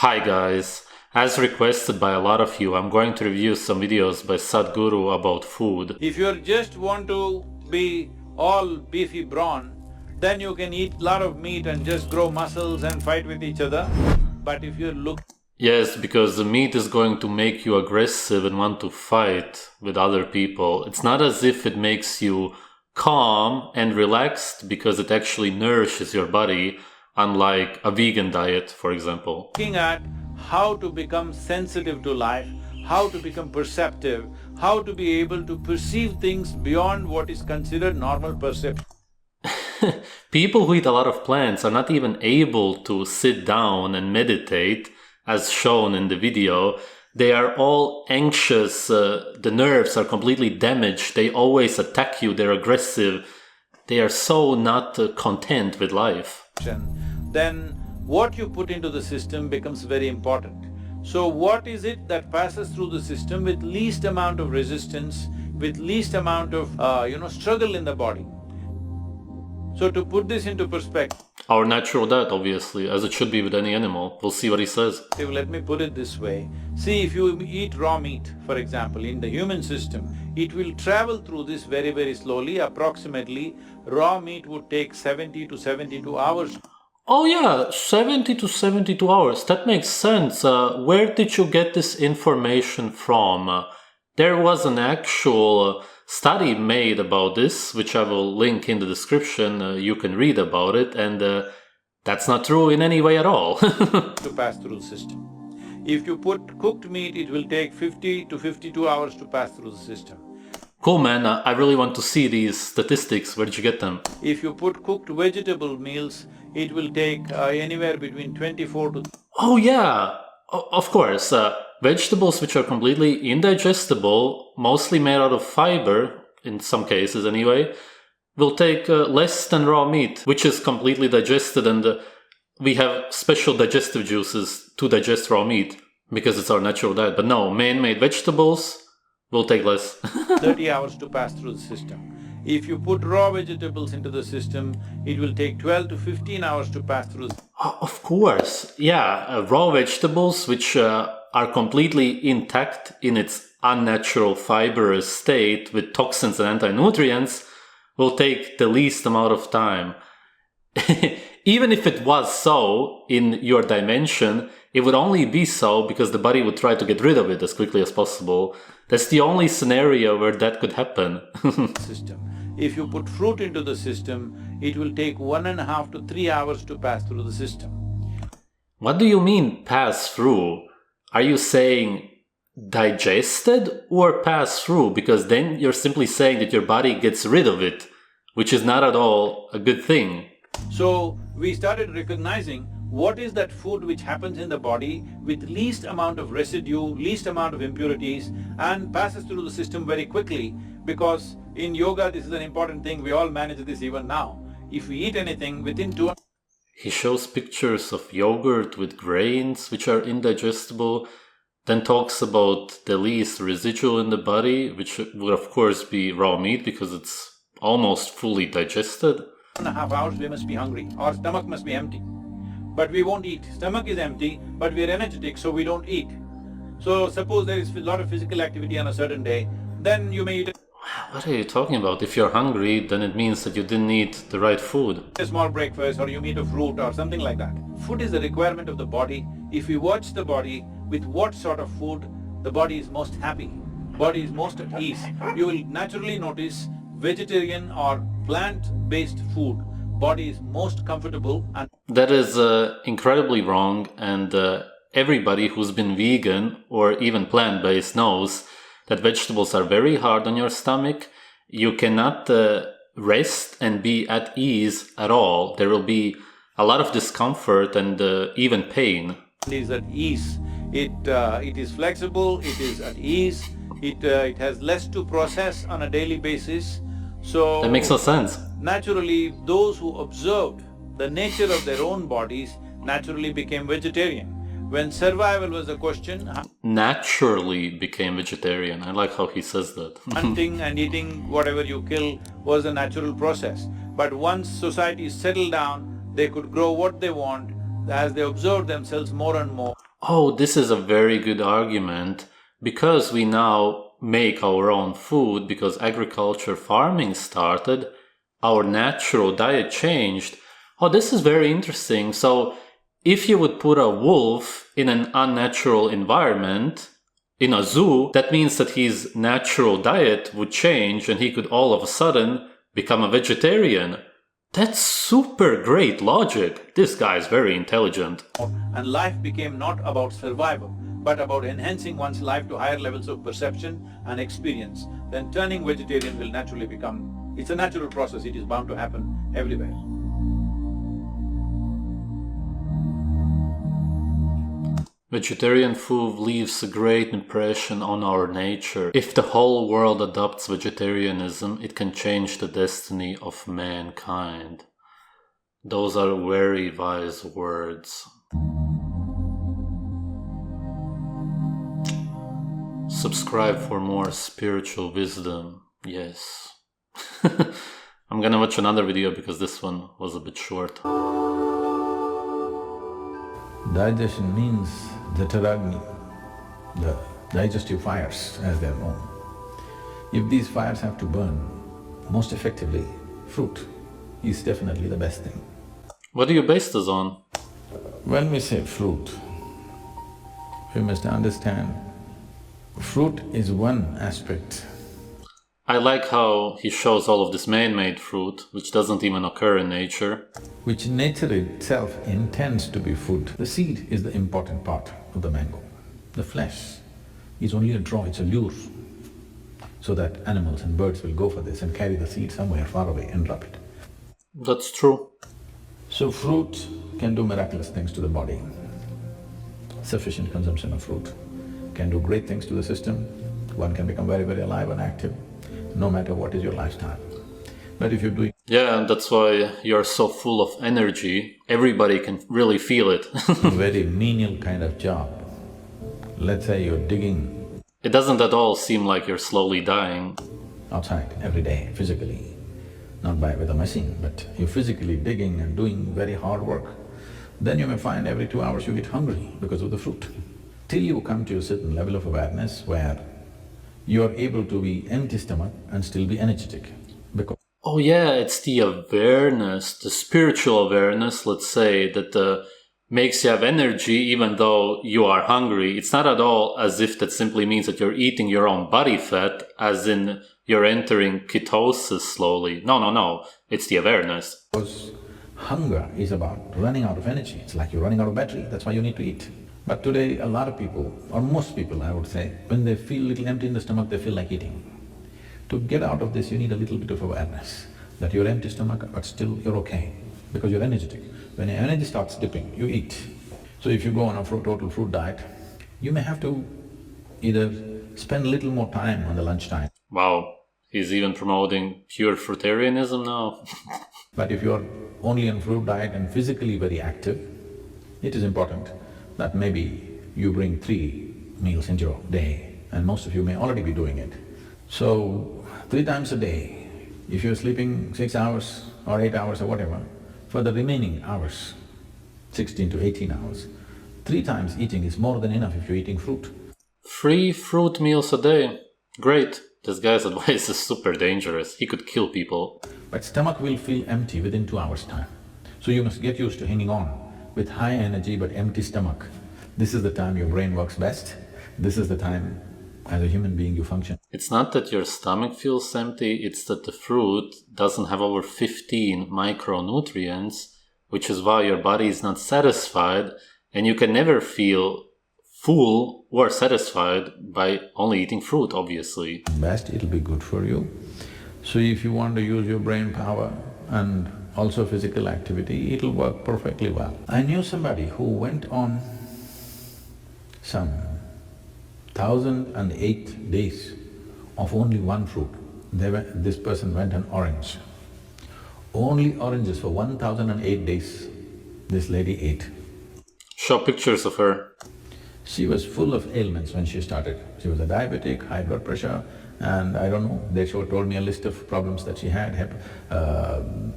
Hi guys, as requested by a lot of you, I'm going to review some videos by Sadhguru about food. If you just want to be all beefy brawn, then you can eat lot of meat and just grow muscles and fight with each other. But if you look… Yes, because the meat is going to make you aggressive and want to fight with other people. It's not as if it makes you calm and relaxed because it actually nourishes your body, unlike a vegan diet, for example. Looking at how to become sensitive to life, how to become perceptive, how to be able to perceive things beyond what is considered normal perception. People who eat a lot of plants are not even able to sit down and meditate, as shown in the video. They are all anxious, the nerves are completely damaged, they always attack you, they're aggressive, they are so not content with life. Then what you put into the system becomes very important. So what is it that passes through the system with least amount of resistance, with least amount of, struggle in the body? So to put this into perspective… Our natural diet, obviously, as it should be with any animal. We'll see what he says. Let me put it this way. See, if you eat raw meat, for example, in the human system, it will travel through this very, very slowly. Approximately, raw meat would take 70 to 72 hours. Oh yeah, 70 to 72 hours, that makes sense. Where did you get this information from? There was an actual study made about this, which I will link in the description. You can read about it, and that's not true in any way at all. To pass through the system. If you put cooked meat, it will take 50 to 52 hours to pass through the system. Cool, man. I really want to see these statistics. Where did you get them? If you put cooked vegetable meals, it will take anywhere between 24 to… Oh yeah, of course. Vegetables which are completely indigestible, mostly made out of fiber, in some cases anyway, will take less than raw meat, which is completely digested, and we have special digestive juices to digest raw meat, because it's our natural diet. But no, man-made vegetables will take less. 30 hours to pass through the system. If you put raw vegetables into the system, it will take 12 to 15 hours to pass through. Of course, yeah, raw vegetables which are completely intact in its unnatural fibrous state with toxins and anti-nutrients will take the least amount of time. Even if it was so in your dimension, it would only be so because the body would try to get rid of it as quickly as possible. That's the only scenario where that could happen. System. If you put fruit into the system, it will take 1.5 to 3 hours to pass through the system. What do you mean pass through? Are you saying digested or pass through? Because then you're simply saying that your body gets rid of it, which is not at all a good thing. So we started recognizing what is that food which happens in the body with least amount of residue, least amount of impurities, and passes through the system very quickly, because in yoga this is an important thing, we all manage this even now. If we eat anything within 2… He shows pictures of yogurt with grains which are indigestible, then talks about the least residual in the body, which would of course be raw meat because it's almost fully digested. 1.5 hours we must be hungry, our stomach must be empty. But we won't eat. Stomach is empty, but we are energetic, so we don't eat. So suppose there is a lot of physical activity on a certain day, then you may eat What are you talking about? If you're hungry, then it means that you didn't eat the right food. a small breakfast, or you eat a fruit or something like that. Food is a requirement of the body. If we watch the body with what sort of food, the body is most happy, body is most at ease. You will naturally notice vegetarian or plant-based food, body is most comfortable and… That is incredibly wrong, and everybody who's been vegan or even plant-based knows that vegetables are very hard on your stomach. You cannot rest and be at ease at all. There will be a lot of discomfort and even pain. It is at ease. It is flexible, it is at ease, it has less to process on a daily basis. So… That makes no sense. Naturally, those who observed the nature of their own bodies naturally became vegetarian. When survival was a question… Naturally became vegetarian. I like how he says that. Hunting and eating whatever you kill was a natural process. But once society settled down, they could grow what they want as they observed themselves more and more. Oh, this is a very good argument. Because we now make our own food, because agriculture farming started, our natural diet changed. Oh, this is very interesting. So if you would put a wolf in an unnatural environment, in a zoo, that means that his natural diet would change and he could all of a sudden become a vegetarian. That's super great logic. This guy is very intelligent. And life became not about survival, but about enhancing one's life to higher levels of perception and experience. Then turning vegetarian will naturally become, it's a natural process, it is bound to happen everywhere. Vegetarian food leaves a great impression on our nature. If the whole world adopts vegetarianism, it can change the destiny of mankind. Those are very wise words. Subscribe for more spiritual wisdom. Yes. I'm gonna watch another video because this one was a bit short. Digestion means the Taragni, the digestive fires as they're known. If these fires have to burn most effectively, fruit is definitely the best thing. What do you base this on? When we say fruit, we must understand fruit is one aspect. I like how he shows all of this man-made fruit, which doesn't even occur in nature. Which nature itself intends to be food. The seed is the important part of the mango. The flesh is only a draw, it's a lure, so that animals and birds will go for this and carry the seed somewhere far away and drop it. That's true. So fruit can do miraculous things to the body. Sufficient consumption of fruit can do great things to the system. One can become very, very alive and active, no matter what is your lifestyle. But if you're doing… Yeah, and that's why you're so full of energy. Everybody can really feel it. a very menial kind of job, let's say you're digging… It doesn't at all seem like you're slowly dying. outside every day, physically, not with a machine, but you're physically digging and doing very hard work, then you may find every 2 hours you get hungry because of the fruit. Till you come to a certain level of awareness where you're able to be empty stomach and still be energetic. Because… Oh yeah, it's the awareness, the spiritual awareness, let's say, that makes you have energy even though you are hungry. It's not at all as if that simply means that you're eating your own body fat, as in you're entering ketosis slowly. No. It's the awareness. Because hunger is about running out of energy. It's like you're running out of battery, that's why you need to eat. But today, a lot of people, or most people I would say, when they feel a little empty in the stomach, they feel like eating. To get out of this, you need a little bit of awareness that you're empty stomach, but still you're okay, because you're energetic. When your energy starts dipping, you eat. So if you go on a total fruit diet, you may have to either spend a little more time on the lunchtime. Wow, he's even promoting pure fruitarianism now. But if you're only on fruit diet and physically very active, it is important that maybe you bring 3 meals into your day, and most of you may already be doing it. So, 3 times a day, if you're sleeping 6 hours or 8 hours or whatever, for the remaining hours, 16 to 18 hours, 3 times eating is more than enough if you're eating fruit. 3 fruit meals a day. Great. This guy's advice is super dangerous. He could kill people. But stomach will feel empty within 2 hours' time. So you must get used to hanging on with high energy but empty stomach. This is the time your brain works best. This is the time as a human being you function. It's not that your stomach feels empty, it's that the fruit doesn't have over 15 micronutrients, which is why your body is not satisfied, and you can never feel full or satisfied by only eating fruit, obviously. Best, it'll be good for you. So if you want to use your brain power and also physical activity, it'll work perfectly well. I knew somebody who went on some 1008 days of only one fruit. This person went on orange. Only oranges for 1008 days this lady ate. Show pictures of her. She was full of ailments when she started. She was a diabetic, high blood pressure, and I don't know, they told me a list of problems that she had,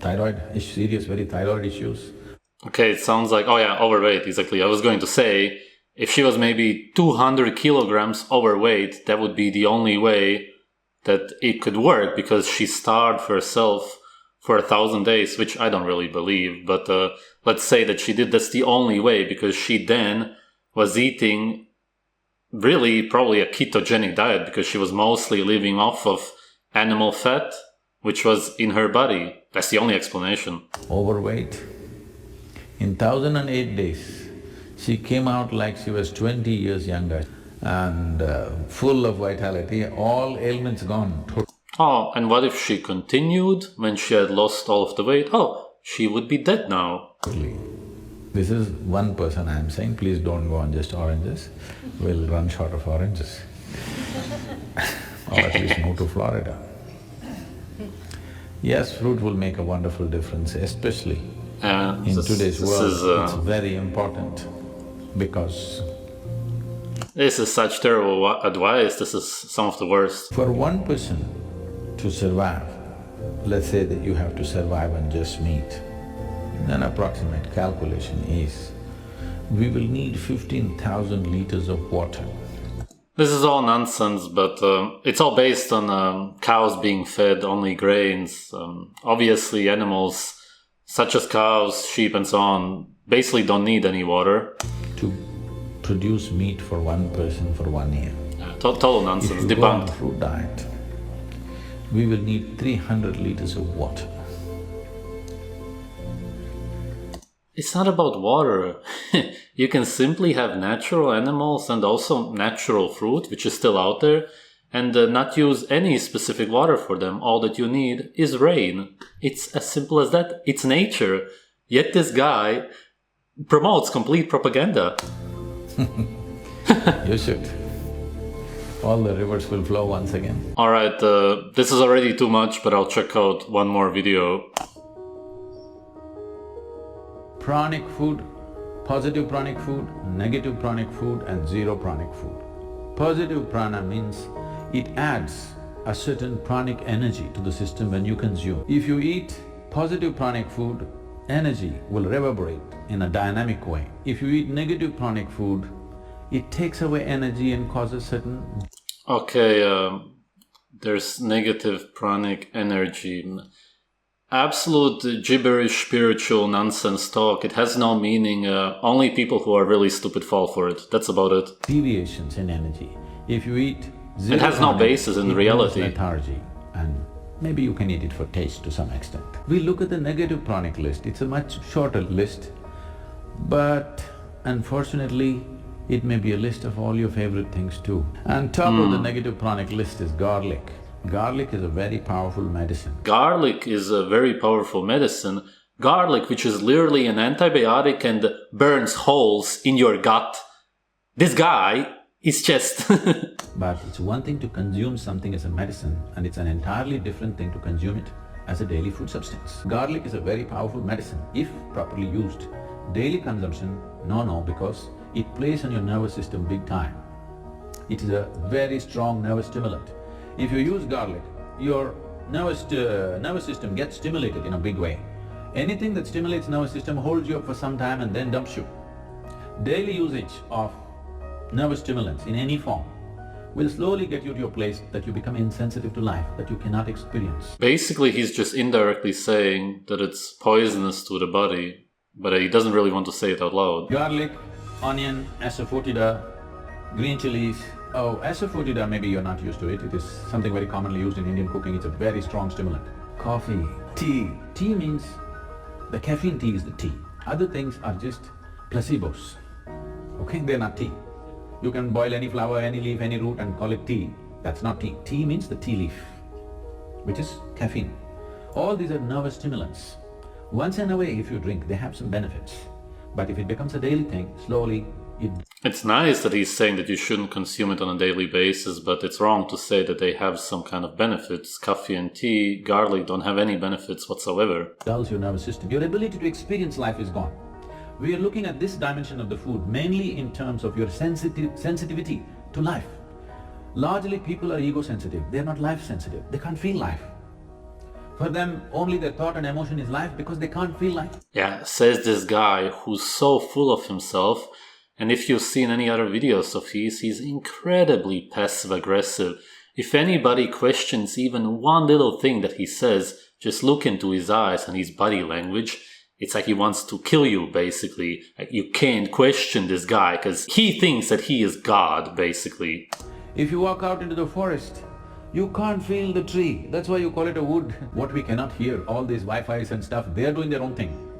thyroid, serious, very thyroid issues. Okay, it sounds like… oh yeah, overweight, exactly. I was going to say, If she was maybe 200 kilograms overweight, that would be the only way that it could work, because she starved herself for 1,000 days, which I don't really believe. But let's say that she did. That's the only way, because she then was eating really probably a ketogenic diet, because she was mostly living off of animal fat, which was in her body. That's the only explanation. Overweight. In 1,008 days, she came out like she was 20 years younger and full of vitality, all ailments gone. Oh, and what if she continued when she had lost all of the weight? Oh, she would be dead now. This is one person I'm saying, please don't go on just oranges, we'll run short of oranges. Or at least move to Florida. Yes, fruit will make a wonderful difference, especially in today's world. It's very important because… This is such terrible advice. This is some of the worst. For one person to survive, let's say that you have to survive on just meat, an approximate calculation is, we will need 15,000 liters of water. This is all nonsense, but it's all based on cows being fed only grains. Obviously animals such as cows, sheep and so on basically don't need any water. To produce meat for one person for 1 year. Total nonsense, if you go on debunked. a fruit diet, we will need 300 liters of water. It's not about water. You can simply have natural animals and also natural fruit, which is still out there, and not use any specific water for them. All that you need is rain. It's as simple as that. It's nature. Yet this guy promotes complete propaganda. You should. All the rivers will flow once again. Alright, this is already too much, but I'll check out one more video. Pranic food, positive pranic food, negative pranic food and zero pranic food. Positive prana means it adds a certain pranic energy to the system when you consume. If you eat positive pranic food, energy will reverberate in a dynamic way. If you eat negative pranic food, it takes away energy and causes certain… Okay, there's negative pranic energy. Absolute gibberish spiritual nonsense talk. It has no meaning. Only people who are really stupid fall for it. That's about it. Deviations in energy. If you eat zero it has no pranic, basis in reality. Lethargy, and maybe you can eat it for taste to some extent. We look at the negative pranic list, it's a much shorter list, but unfortunately, it may be a list of all your favorite things too. And top of the negative pranic list is garlic. Garlic is a very powerful medicine. Garlic is a very powerful medicine. Garlic, which is literally an antibiotic and burns holes in your gut. This guy is just… But it's one thing to consume something as a medicine, and it's an entirely different thing to consume it as a daily food substance. Garlic is a very powerful medicine if properly used. Daily consumption, no, because it plays on your nervous system big time. It is a very strong nervous stimulant. If you use garlic, your nervous system gets stimulated in a big way. Anything that stimulates nervous system holds you up for some time and then dumps you. Daily usage of nervous stimulants in any form will slowly get you to a place that you become insensitive to life, that you cannot experience. Basically, he's just indirectly saying that it's poisonous to the body, but he doesn't really want to say it out loud. Garlic, onion, asafoetida, green chilies. Oh, asafoetida, maybe you're not used to it. It is something very commonly used in Indian cooking. It's a very strong stimulant. Coffee, tea. Tea means the caffeine tea is the tea. Other things are just placebos. Okay, they're not tea. You can boil any flower, any leaf, any root and call it tea. That's not tea. Tea means the tea leaf, which is caffeine. All these are nervous stimulants. Once in a way, if you drink, they have some benefits. But if it becomes a daily thing, slowly It's nice that he's saying that you shouldn't consume it on a daily basis, but it's wrong to say that they have some kind of benefits. Coffee and tea, garlic don't have any benefits whatsoever. Dulls your nervous system. Your ability to experience life is gone. We are looking at this dimension of the food mainly in terms of your sensitivity to life. Largely people are ego-sensitive, they are not life-sensitive, they can't feel life. For them, only their thought and emotion is life because they can't feel life. Yeah, says this guy who's so full of himself And if you've seen any other videos of his, he's incredibly passive-aggressive. If anybody questions even one little thing that he says, just look into his eyes and his body language. It's like he wants to kill you, basically. Like, you can't question this guy because he thinks that he is God, basically. If you walk out into the forest, you can't feel the tree. That's why you call it a wood. What we cannot hear, all these Wi-Fis and stuff, they are doing their own thing.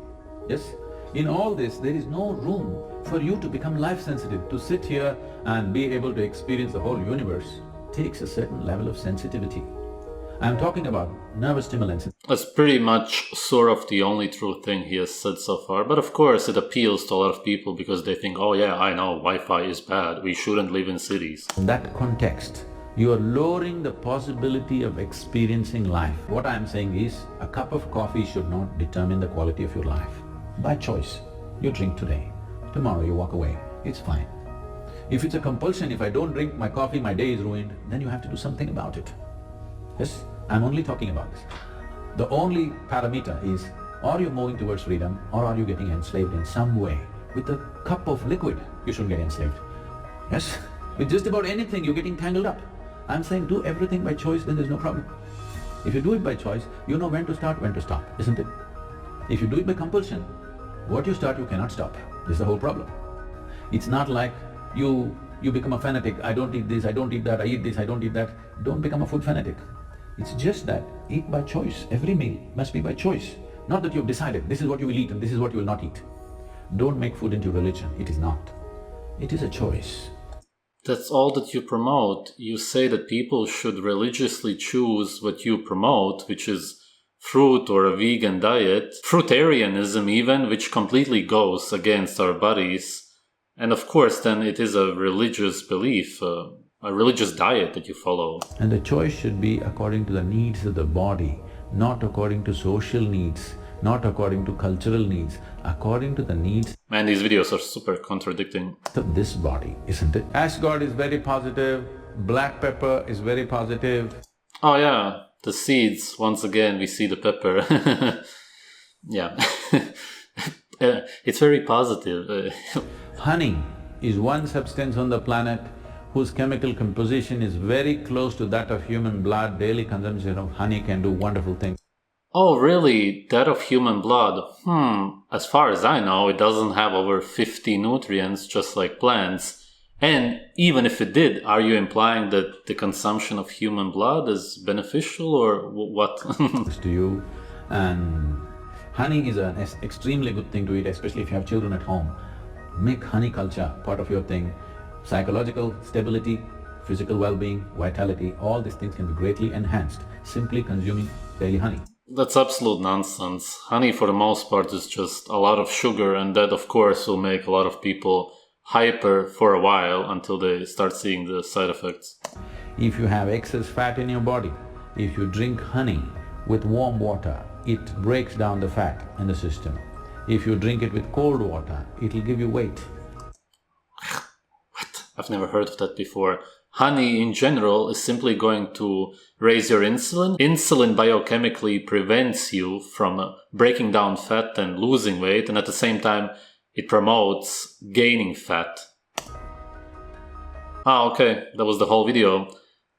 Yes? In all this, there is no room for you to become life-sensitive. To sit here and be able to experience the whole universe takes a certain level of sensitivity. I'm talking about nervous stimulants. That's pretty much sort of the only true thing he has said so far. But of course it appeals to a lot of people because they think, oh yeah, I know, Wi-Fi is bad, we shouldn't live in cities. In that context, you are lowering the possibility of experiencing life. What I'm saying is, a cup of coffee should not determine the quality of your life. By choice, you drink today, tomorrow you walk away, it's fine. If it's a compulsion, if I don't drink my coffee, my day is ruined, then you have to do something about it. Yes, I'm only talking about this. The only parameter is, are you moving towards freedom or are you getting enslaved in some way? With a cup of liquid, you shouldn't get enslaved. Yes, with just about anything, you're getting tangled up. I'm saying do everything by choice, then there's no problem. If you do it by choice, you know when to start, when to stop, isn't it? If you do it by compulsion, what you start, you cannot stop. This is the whole problem. It's not like you become a fanatic. I don't eat this, I don't eat that, I eat this, I don't eat that. Don't become a food fanatic. It's just that eat by choice. Every meal must be by choice. Not that you've decided this is what you will eat and this is what you will not eat. Don't make food into religion. It is not. It is a choice. That's all that you promote. You say that people should religiously choose what you promote, which is fruit or a vegan diet, fruitarianism even, which completely goes against our bodies. And of course, then it is a religious belief, a religious diet that you follow. And the choice should be according to the needs of the body, not according to social needs, not according to cultural needs, according to the needs. Man, these videos are super contradicting. Of this body, isn't it? Ash God is very positive, black pepper is very positive. Oh yeah, the seeds, once again we see the pepper. Yeah, it's very positive. Honey is one substance on the planet whose chemical composition is very close to that of human blood. Daily consumption of honey can do wonderful things. Oh really? That of human blood? As far as I know, it doesn't have over 50 nutrients, just like plants. And even if it did, are you implying that the consumption of human blood is beneficial or what? To you, and honey is an extremely good thing to eat, especially if you have children at home. Make honey culture part of your thing. Psychological stability, physical well-being, vitality, all these things can be greatly enhanced simply consuming daily honey. That's absolute nonsense. Honey for the most part is just a lot of sugar, and that of course will make a lot of people hyper for a while until they start seeing the side effects. If you have excess fat in your body, if you drink honey with warm water, it breaks down the fat in the system. If you drink it with cold water, it'll give you weight. What? I've never heard of that before. Honey in general is simply going to raise your insulin. Insulin biochemically prevents you from breaking down fat and losing weight, and at the same time it promotes gaining fat. Okay, that was the whole video.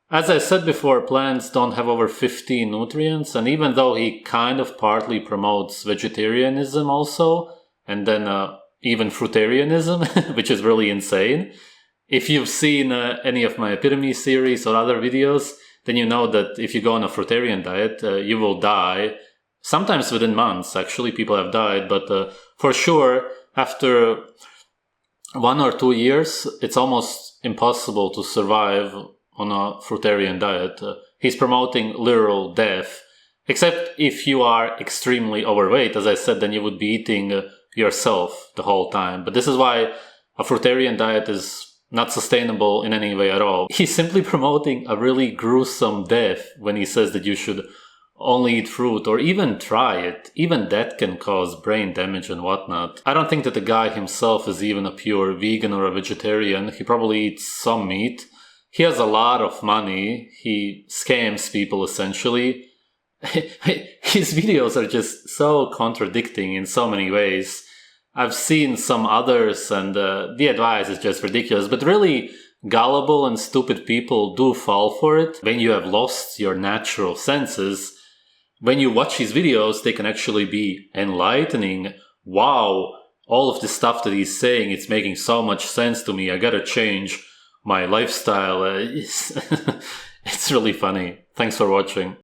As I said before, plants don't have over 15 nutrients, and even though he kind of partly promotes vegetarianism also, and then even fruitarianism, which is really insane, if you've seen any of my Epitome series or other videos, then you know that if you go on a fruitarian diet, you will die. Sometimes within months, actually, people have died, but for sure, after 1 or 2 years, it's almost impossible to survive on a fruitarian diet. He's promoting literal death, except if you are extremely overweight. As I said, then you would be eating yourself the whole time. But this is why a fruitarian diet is not sustainable in any way at all. He's simply promoting a really gruesome death when he says that you should only eat fruit or even try it. Even that can cause brain damage and whatnot. I don't think that the guy himself is even a pure vegan or a vegetarian. He probably eats some meat. He has a lot of money. He scams people essentially. His videos are just so contradicting in so many ways. I've seen some others, and the advice is just ridiculous. But really, gullible and stupid people do fall for it. When you have lost your natural senses, when you watch his videos, they can actually be enlightening. Wow, all of the stuff that he's saying, it's making so much sense to me. I gotta change my lifestyle. It's really funny. Thanks for watching.